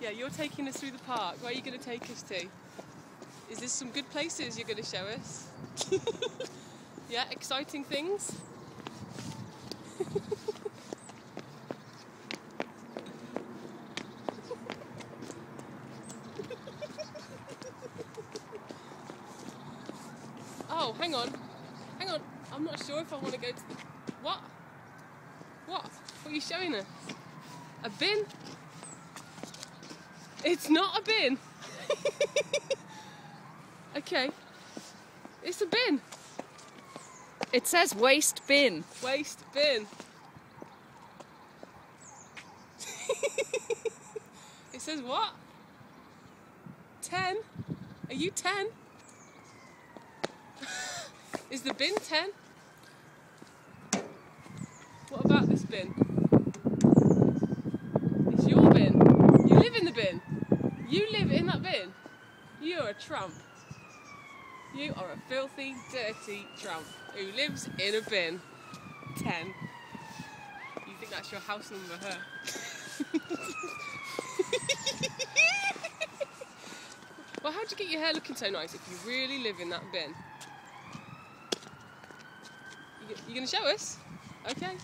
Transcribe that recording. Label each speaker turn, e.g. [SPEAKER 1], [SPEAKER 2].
[SPEAKER 1] Yeah, you're taking us through the park. Where are you going to take us to? Is this some good places you're going to show us? Yeah, exciting things? Oh, hang on. Hang on. I'm not sure if I want to go to the... What? What? What are you showing us? A bin? It's not a bin. Okay. It's a bin.
[SPEAKER 2] It says waste bin.
[SPEAKER 1] Waste bin. It says what? 10? Are you 10? Is the bin 10? What about this bin? It's your bin. You live in the bin. You live in that bin. You're a tramp. You are a filthy, dirty tramp who lives in a bin. 10. You think that's your house number, huh? Well, how'd you get your hair looking so nice if you really live in that bin? You gonna show us? Okay.